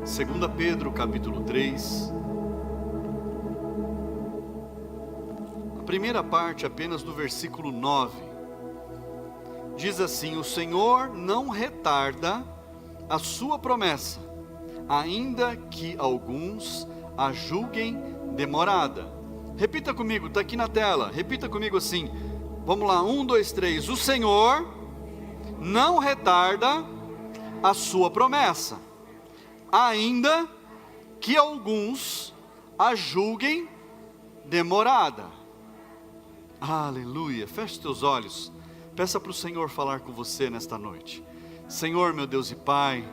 2 Pedro capítulo 3, a primeira parte apenas do versículo 9, diz assim: o Senhor não retarda a sua promessa, ainda que alguns a julguem demorada. Repita comigo, está aqui na tela, repita comigo assim, vamos lá, 1, 2, 3, o Senhor não retarda a sua promessa, ainda que alguns a julguem demorada. Aleluia. Feche teus olhos, peça para o Senhor falar com você nesta noite. Senhor, meu Deus e Pai,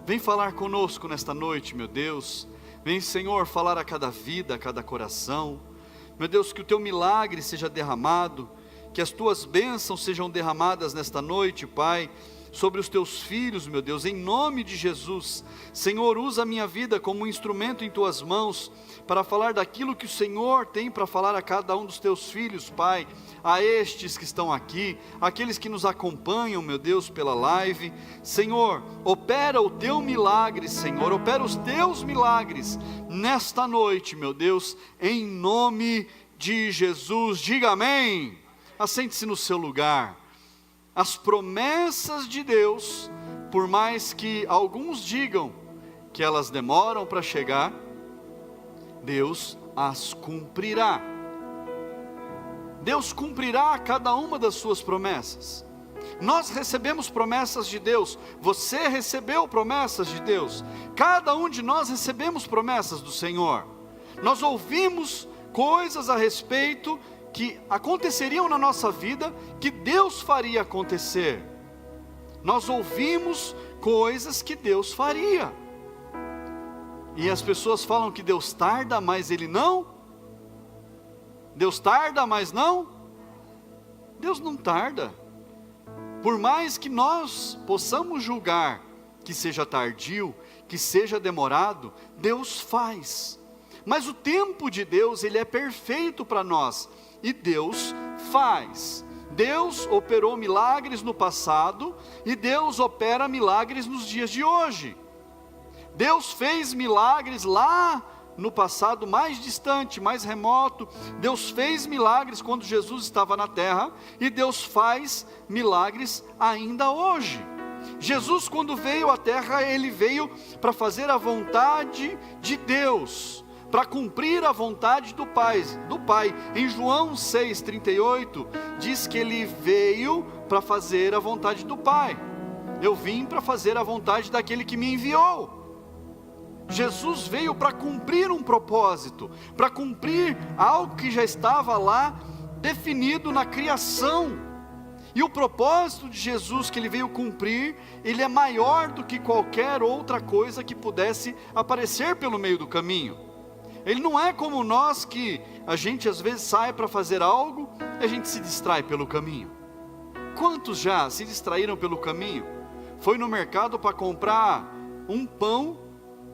vem falar conosco nesta noite, meu Deus. Vem, Senhor, falar a cada vida, a cada coração. Meu Deus, que o teu milagre seja derramado, que as tuas bênçãos sejam derramadas nesta noite, Pai, sobre os teus filhos, meu Deus, em nome de Jesus. Senhor, usa a minha vida como um instrumento em tuas mãos, para falar daquilo que o Senhor tem para falar a cada um dos teus filhos, Pai, a estes que estão aqui, aqueles que nos acompanham, meu Deus, pela live. Senhor, opera o teu milagre, Senhor, opera os teus milagres nesta noite, meu Deus, em nome de Jesus. Diga amém. Assente-se no seu lugar. As promessas de Deus, por mais que alguns digam que elas demoram para chegar, Deus as cumprirá. Deus cumprirá cada uma das suas promessas. Nós recebemos promessas de Deus, você recebeu promessas de Deus, cada um de nós recebemos promessas do Senhor. Nós ouvimos coisas a respeito que aconteceriam na nossa vida, que Deus faria acontecer. Nós ouvimos coisas que Deus faria. E as pessoas falam que Deus tarda, mas Ele não. Deus tarda, mas não. Deus não tarda. Por mais que nós possamos julgar que seja tardio, que seja demorado, Deus faz. Mas o tempo de Deus, ele é perfeito para nós. E Deus faz. Deus operou milagres no passado e Deus opera milagres nos dias de hoje. Deus fez milagres lá no passado mais distante, mais remoto. Deus fez milagres quando Jesus estava na terra e Deus faz milagres ainda hoje. Jesus, quando veio à terra, ele veio para fazer a vontade de Deus, para cumprir a vontade do Pai. Em João 6,38, diz que ele veio para fazer a vontade do Pai. Eu vim para fazer a vontade daquele que me enviou. Jesus veio para cumprir um propósito, para cumprir algo que já estava lá definido na criação. E o propósito de Jesus que ele veio cumprir, ele é maior do que qualquer outra coisa que pudesse aparecer pelo meio do caminho. Ele não é como nós, que a gente às vezes sai para fazer algo e a gente se distrai pelo caminho. Quantos já se distraíram pelo caminho? Foi no mercado para comprar um pão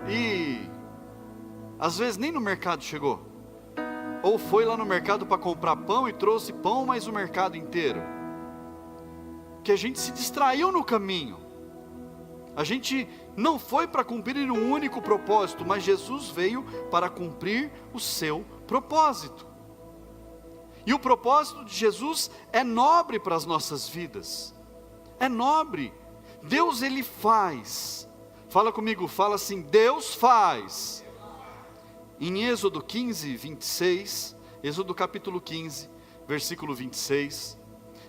e às vezes nem no mercado chegou. Ou foi lá no mercado para comprar pão e trouxe pão, mas o mercado inteiro. Que a gente se distraiu no caminho. A gente não foi para cumprir um único propósito, mas Jesus veio para cumprir o seu propósito. E o propósito de Jesus é nobre para as nossas vidas. É nobre. Deus, ele faz. Fala comigo, fala assim: Deus faz. Em Êxodo 15, 26, Êxodo capítulo 15, versículo 26,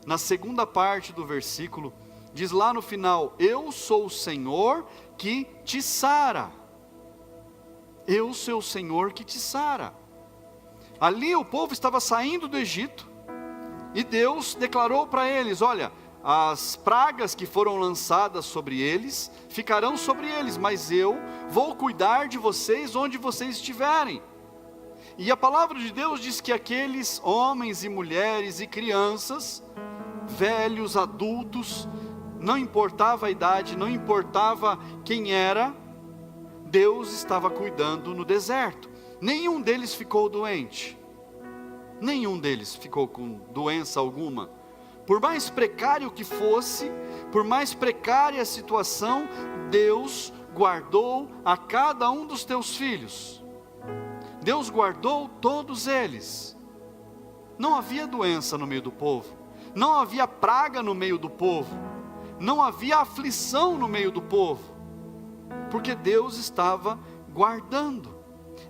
na segunda parte do versículo, diz lá no final: eu sou o Senhor que te sara. Eu sou o Senhor que te sara. Ali o povo estava saindo do Egito, e Deus declarou para eles: olha, as pragas que foram lançadas sobre eles, ficarão sobre eles, mas eu vou cuidar de vocês onde vocês estiverem. E a palavra de Deus diz que aqueles homens e mulheres e crianças, velhos, adultos, não importava a idade, não importava quem era, Deus estava cuidando no deserto. Nenhum deles ficou doente. Nenhum deles ficou com doença alguma. Por mais precário que fosse, por mais precária a situação, Deus guardou a cada um dos teus filhos. Deus guardou todos eles. Não havia doença no meio do povo, não havia praga no meio do povo, não havia aflição no meio do povo, porque Deus estava guardando.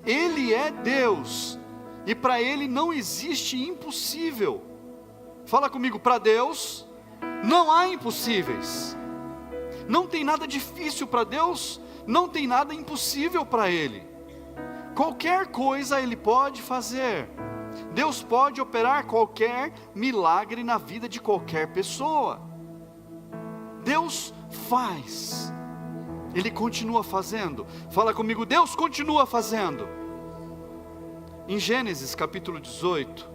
Ele é Deus, e para Ele não existe impossível. Fala comigo, para Deus não há impossíveis. Não tem nada difícil para Deus, não tem nada impossível para Ele. Qualquer coisa Ele pode fazer. Deus pode operar qualquer milagre na vida de qualquer pessoa. Deus faz. Ele continua fazendo. Fala comigo, Deus continua fazendo. Em Gênesis capítulo 18,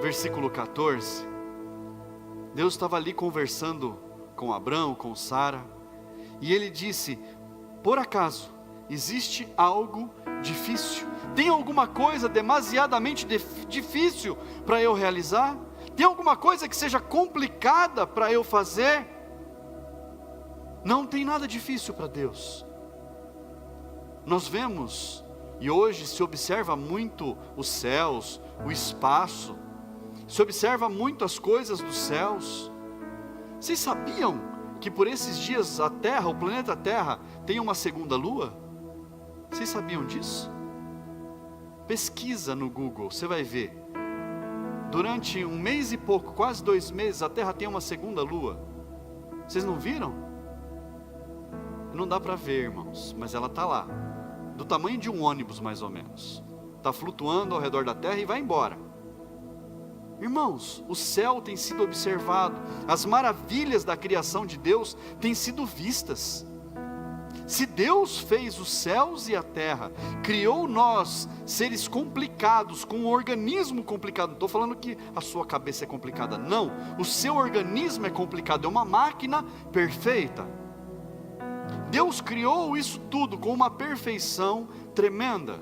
versículo 14, Deus estava ali conversando com Abrão, com Sara, e Ele disse: por acaso existe algo difícil? Tem alguma coisa demasiadamente difícil para eu realizar? Tem alguma coisa que seja complicada para eu fazer? Não tem nada difícil para Deus. Nós vemos, e hoje se observa muito os céus, o espaço, se observa muito as coisas dos céus. Vocês sabiam que por esses dias a Terra, o planeta Terra, tem uma segunda lua? Vocês sabiam disso? Pesquisa no Google, você vai ver. Durante 1 mês e pouco, quase 2 meses, a Terra tem uma segunda lua. Vocês não viram? Não dá para ver, irmãos, mas ela está lá, do tamanho de um ônibus mais ou menos. Está flutuando ao redor da Terra e vai embora. Irmãos, o céu tem sido observado, as maravilhas da criação de Deus têm sido vistas. Se Deus fez os céus e a terra, criou nós, seres complicados, com um organismo complicado, não estou falando que a sua cabeça é complicada, não, o seu organismo é complicado, é uma máquina perfeita. Deus criou isso tudo com uma perfeição tremenda.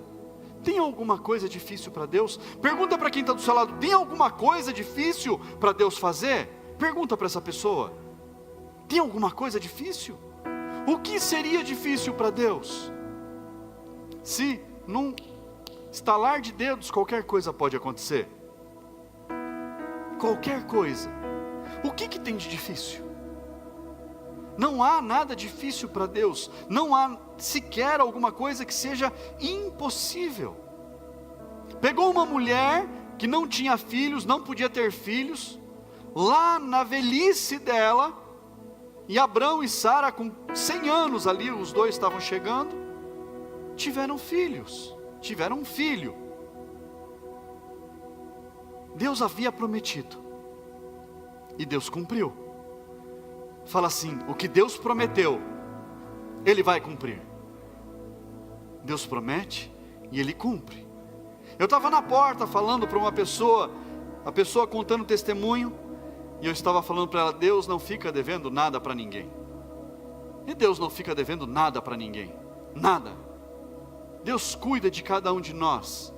Tem alguma coisa difícil para Deus? Pergunta para quem está do seu lado, tem alguma coisa difícil para Deus fazer? Pergunta para essa pessoa, tem alguma coisa difícil? O que seria difícil para Deus? Se num estalar de dedos qualquer coisa pode acontecer. Qualquer coisa. O que tem de difícil? Não há nada difícil para Deus. Não há sequer alguma coisa que seja impossível. Pegou uma mulher que não tinha filhos, não podia ter filhos, lá na velhice dela, e Abrão e Sara com 100 anos ali, os dois estavam chegando, tiveram filhos, tiveram um filho. Deus havia prometido, e Deus cumpriu. Fala assim, o que Deus prometeu, Ele vai cumprir. Deus promete, e Ele cumpre. Eu estava na porta falando para uma pessoa, a pessoa contando testemunho, e eu estava falando para ela, Deus não fica devendo nada para ninguém. E Deus não fica devendo nada para ninguém, nada. Deus cuida de cada um de nós.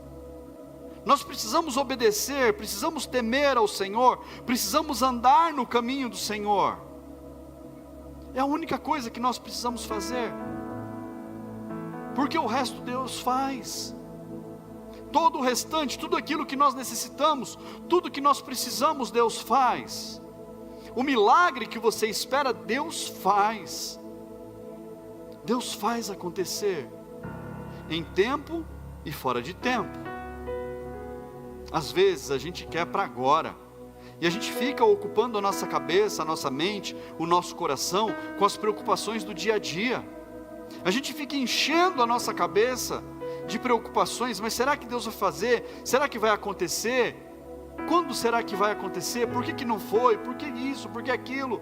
Nós precisamos obedecer, precisamos temer ao Senhor, precisamos andar no caminho do Senhor. É a única coisa que nós precisamos fazer, porque o resto Deus faz. Todo o restante, tudo aquilo que nós necessitamos, tudo que nós precisamos, Deus faz. O milagre que você espera, Deus faz. Deus faz acontecer, em tempo e fora de tempo. Às vezes a gente quer para agora, e a gente fica ocupando a nossa cabeça, a nossa mente, o nosso coração, com as preocupações do dia a dia. A gente fica enchendo a nossa cabeça de preocupações, mas será que Deus vai fazer? Será que vai acontecer? Quando será que vai acontecer? Por que não foi? Por que isso? Por que aquilo?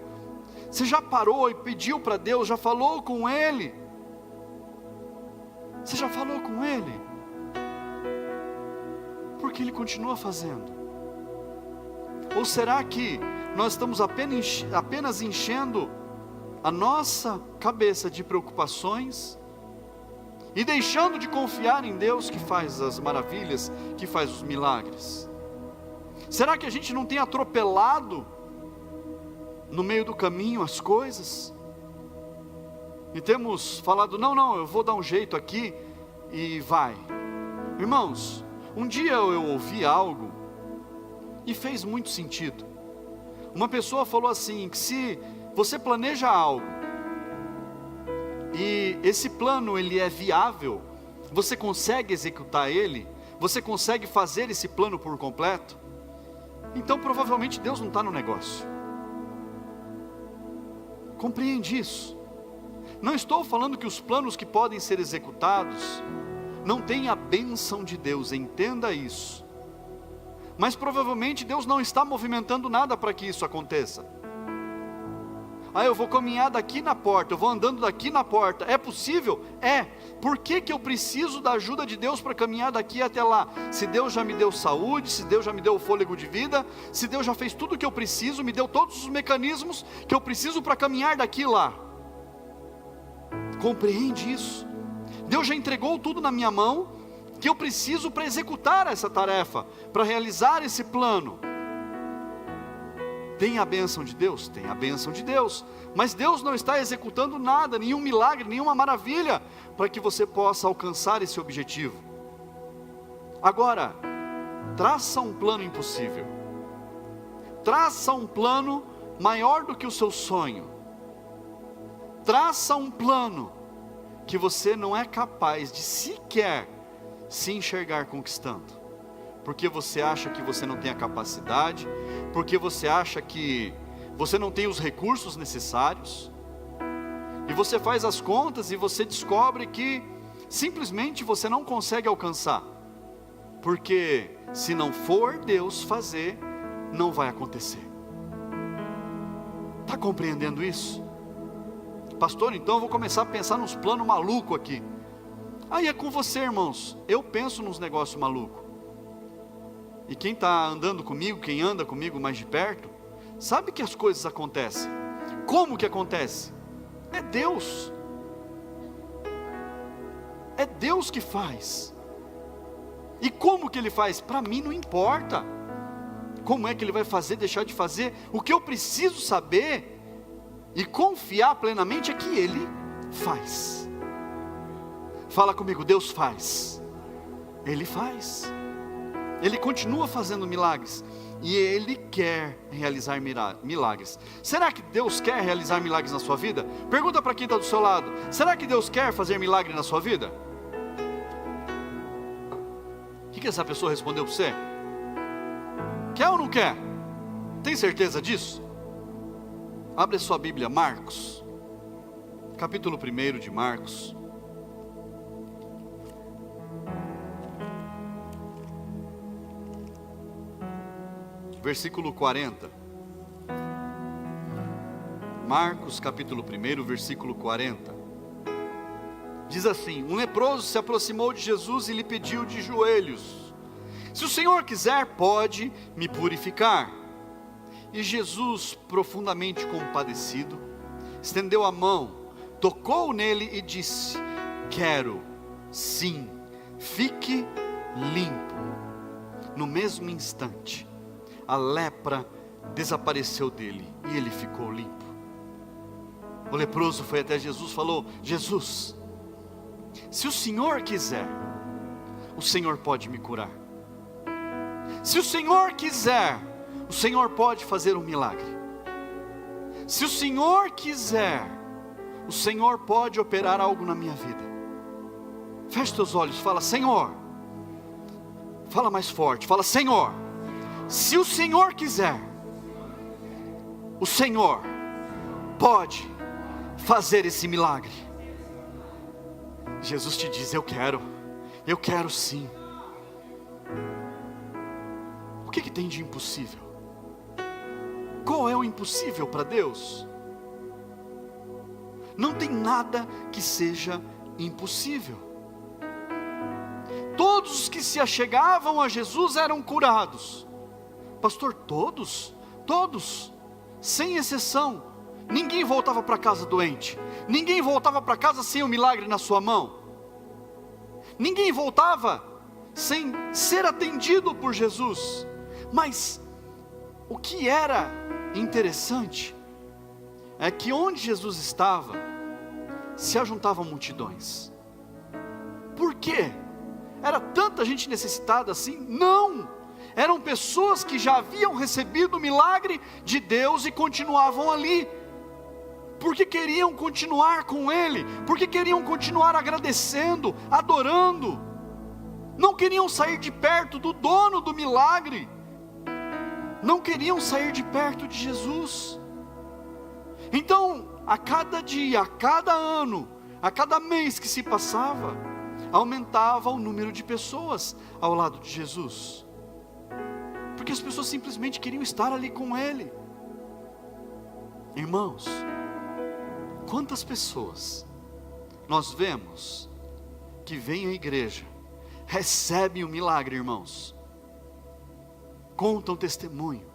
Você já parou e pediu para Deus? Já falou com Ele? Você já falou com Ele? Porque Ele continua fazendo. Ou será que nós estamos apenas enchendo a nossa cabeça de preocupações e deixando de confiar em Deus que faz as maravilhas, que faz os milagres? Será que a gente não tem atropelado no meio do caminho as coisas? e temos falado, não, eu vou dar um jeito aqui e vai. Irmãos, um dia eu ouvi algo e fez muito sentido. Uma pessoa falou assim, que se você planeja algo e esse plano ele é viável, você consegue executar ele, você consegue fazer esse plano por completo, então provavelmente Deus não está no negócio. Compreende isso? Não estou falando que os planos que podem ser executados não têm a bênção de Deus, entenda isso. Mas provavelmente Deus não está movimentando nada para que isso aconteça. Eu vou caminhar daqui na porta, eu vou andando daqui na porta. É possível? É. Por que eu preciso da ajuda de Deus para caminhar daqui até lá? Se Deus já me deu saúde, se Deus já me deu o fôlego de vida, se Deus já fez tudo o que eu preciso, me deu todos os mecanismos que eu preciso para caminhar daqui lá. Compreende isso? Deus já entregou tudo na minha mão, que eu preciso para executar essa tarefa, para realizar esse plano. Tem a bênção de Deus? Tem a bênção de Deus, mas Deus não está executando nada, nenhum milagre, nenhuma maravilha, para que você possa alcançar esse objetivo. Agora, traça um plano impossível, traça um plano maior do que o seu sonho, traça um plano que você não é capaz de sequer se enxergar conquistando, porque você acha que você não tem a capacidade, porque você acha que você não tem os recursos necessários, e você faz as contas e você descobre que simplesmente você não consegue alcançar, porque se não for Deus fazer, não vai acontecer. Está compreendendo isso? Pastor, então eu vou começar a pensar nos planos malucos aqui. Aí é com você, irmãos. Eu penso nos negócios malucos. E quem está andando comigo, quem anda comigo mais de perto, sabe que as coisas acontecem. Como que acontece? É Deus. É Deus que faz. E como que Ele faz? Para mim não importa. Como é que Ele vai fazer, deixar de fazer? O que eu preciso saber e confiar plenamente é que Ele faz. Fala comigo, Deus faz. Ele faz. Ele continua fazendo milagres. E Ele quer realizar milagres. Será que Deus quer realizar milagres na sua vida? Pergunta para quem está do seu lado. Será que Deus quer fazer milagre na sua vida? O que essa pessoa respondeu para você? Quer ou não quer? Tem certeza disso? Abre a sua Bíblia, Marcos, capítulo 1 de Marcos. Versículo 40. Marcos capítulo 1, versículo 40. Diz assim: um leproso se aproximou de Jesus e lhe pediu de joelhos: se o Senhor quiser, pode me purificar. E Jesus, profundamente compadecido, estendeu a mão, tocou nele e disse: quero, sim, fique limpo. No mesmo instante, a lepra desapareceu dele e ele ficou limpo. O leproso foi até Jesus e falou: Jesus, se o Senhor quiser, o Senhor pode me curar. Se o Senhor quiser, o Senhor pode fazer um milagre. Se o Senhor quiser, o Senhor pode operar algo na minha vida. Feche teus olhos, fala: Senhor. Fala mais forte, fala: Senhor, se o Senhor quiser, o Senhor pode fazer esse milagre. Jesus te diz: eu quero sim. O que tem de impossível? Qual é o impossível para Deus? Não tem nada que seja impossível. Todos os que se achegavam a Jesus eram curados. Pastor, todos, sem exceção. Ninguém voltava para casa doente. Ninguém voltava para casa sem o milagre na sua mão. Ninguém voltava sem ser atendido por Jesus. Mas o que era interessante é que onde Jesus estava, se ajuntavam multidões. Por quê? Era tanta gente necessitada assim? Não! Eram pessoas que já haviam recebido o milagre de Deus e continuavam ali, porque queriam continuar com Ele, porque queriam continuar agradecendo, adorando, não queriam sair de perto do dono do milagre, não queriam sair de perto de Jesus. Então, a cada dia, a cada ano, a cada mês que se passava, aumentava o número de pessoas ao lado de Jesus, porque as pessoas simplesmente queriam estar ali com Ele. Irmãos, quantas pessoas nós vemos que vêm à igreja, recebem o milagre, irmãos, contam testemunho.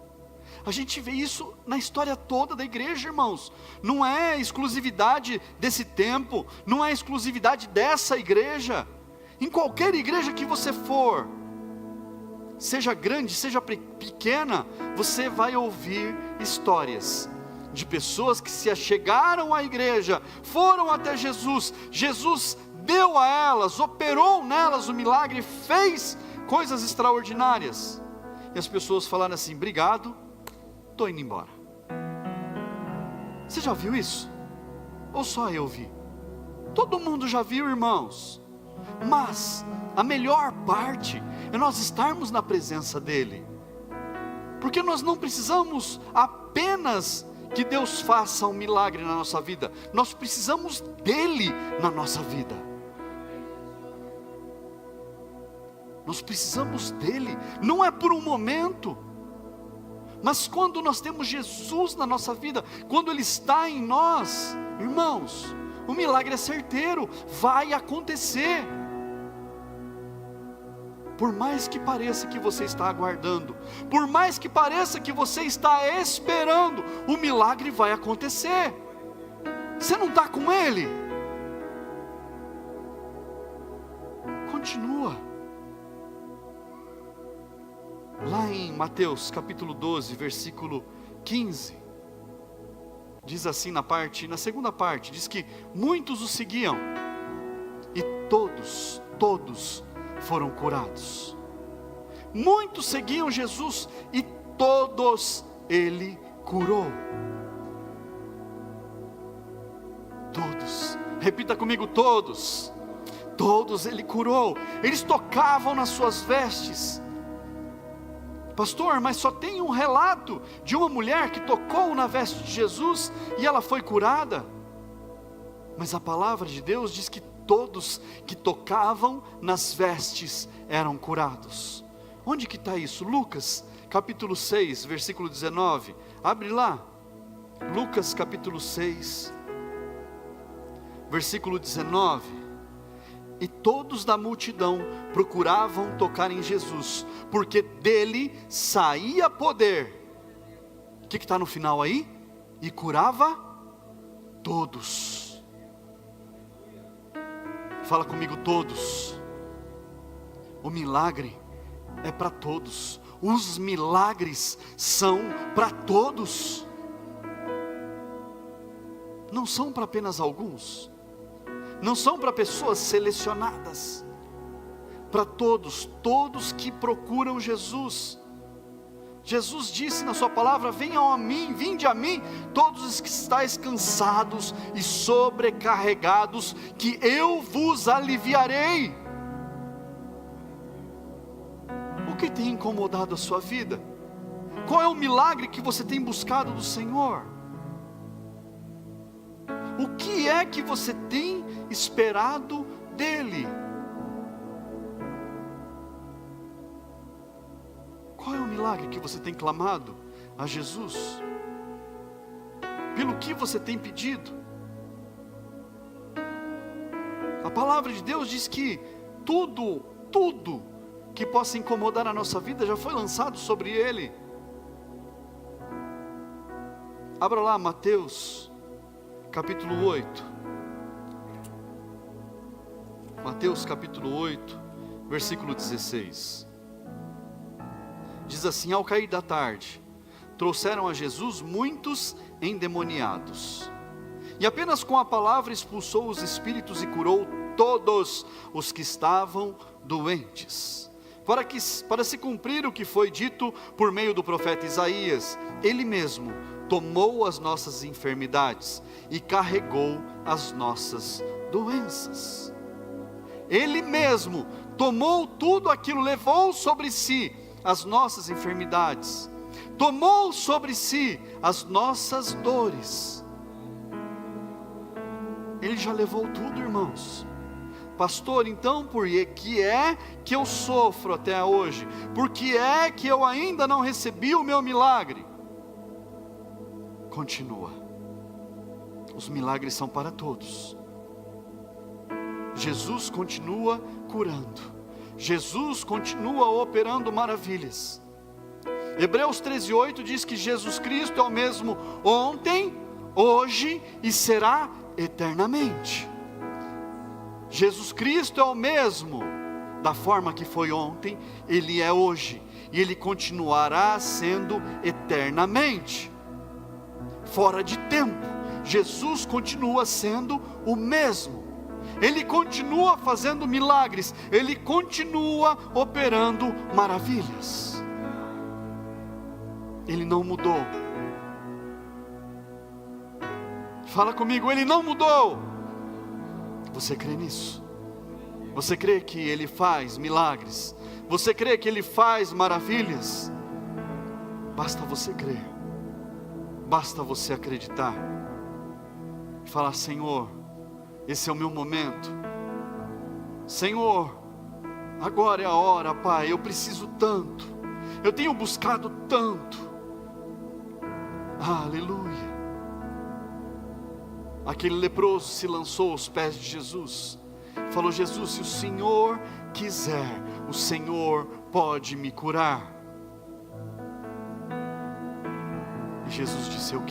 A gente vê isso na história toda da igreja, irmãos. Não é exclusividade desse tempo, não é exclusividade dessa igreja. Em qualquer igreja que você for, seja grande, seja pequena, você vai ouvir histórias de pessoas que se achegaram à igreja, foram até Jesus, Jesus deu a elas, operou nelas o milagre, fez coisas extraordinárias, e as pessoas falaram assim: obrigado, estou indo embora. Você já viu isso? Ou só eu vi? Todo mundo já viu, irmãos. Mas a melhor parte é nós estarmos na presença dEle, porque nós não precisamos apenas que Deus faça um milagre na nossa vida, nós precisamos dEle na nossa vida. Nós precisamos dEle, não é por um momento, mas quando nós temos Jesus na nossa vida, quando Ele está em nós, irmãos, o milagre é certeiro, vai acontecer. Por mais que pareça que você está aguardando, por mais que pareça que você está esperando, o milagre vai acontecer. Você não está com Ele? Continua. Lá em Mateus capítulo 12, versículo 15, diz assim na segunda parte, diz que muitos o seguiam, e todos foram curados. Muitos seguiam Jesus, e todos Ele curou. Todos, repita comigo, todos Ele curou. Eles tocavam nas suas vestes. Pastor, mas só tem um relato de uma mulher que tocou na veste de Jesus e ela foi curada. Mas a palavra de Deus diz que todos que tocavam nas vestes eram curados. Onde que está isso? Lucas capítulo 6, versículo 19, abre lá. Lucas capítulo 6, versículo 19. E todos da multidão procuravam tocar em Jesus, porque dele saía poder. O que está no final aí? E curava todos. Fala comigo, todos. O milagre é para todos. Os milagres são para todos. Não são para apenas alguns. Não são para pessoas selecionadas. Para todos que procuram Jesus. Jesus disse na sua palavra: venham a mim, vinde a mim, todos os que estáis cansados e sobrecarregados, que eu vos aliviarei. O que tem incomodado a sua vida? Qual é o milagre que você tem buscado do Senhor? O que é que você tem esperado dEle? Qual é o milagre que você tem clamado a Jesus? Pelo que você tem pedido? A palavra de Deus diz que tudo que possa incomodar a nossa vida já foi lançado sobre Ele. Abra lá Mateus capítulo 8. Mateus capítulo 8, versículo 16. Diz assim: ao cair da tarde, trouxeram a Jesus muitos endemoniados, E apenas com a palavra expulsou os espíritos e curou todos os que estavam doentes. Para se cumprir o que foi dito por meio do profeta Isaías, Ele mesmo tomou as nossas enfermidades e carregou as nossas doenças. Ele mesmo tomou tudo aquilo, levou sobre si as nossas enfermidades, tomou sobre si as nossas dores. Ele já levou tudo, irmãos. Pastor, então por que é que eu sofro até hoje? Por que é que eu ainda não recebi o meu milagre? Continua. Os milagres são para todos. Jesus continua curando. Jesus continua operando maravilhas. Hebreus 13:8 diz que Jesus Cristo é o mesmo ontem, hoje e será eternamente. Jesus Cristo é o mesmo, da forma que foi ontem, Ele é hoje, e Ele continuará sendo eternamente. Fora de tempo, Jesus continua sendo o mesmo. Ele continua fazendo milagres, Ele continua operando maravilhas. Ele não mudou. Fala comigo, Ele não mudou. Você crê nisso? Você crê que Ele faz milagres? Você crê que Ele faz maravilhas? Basta você crer. Basta você acreditar. E falar: Senhor, esse é o meu momento. Senhor, agora é a hora, Pai, eu preciso tanto. Eu tenho buscado tanto. Aleluia. Aquele leproso se lançou aos pés de Jesus, falou: Jesus, se o Senhor quiser, o Senhor pode me curar. E Jesus disse: eu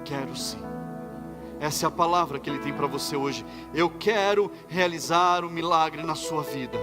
quero sim. Essa é a palavra que Ele tem para você hoje. Eu quero realizar um milagre na sua vida.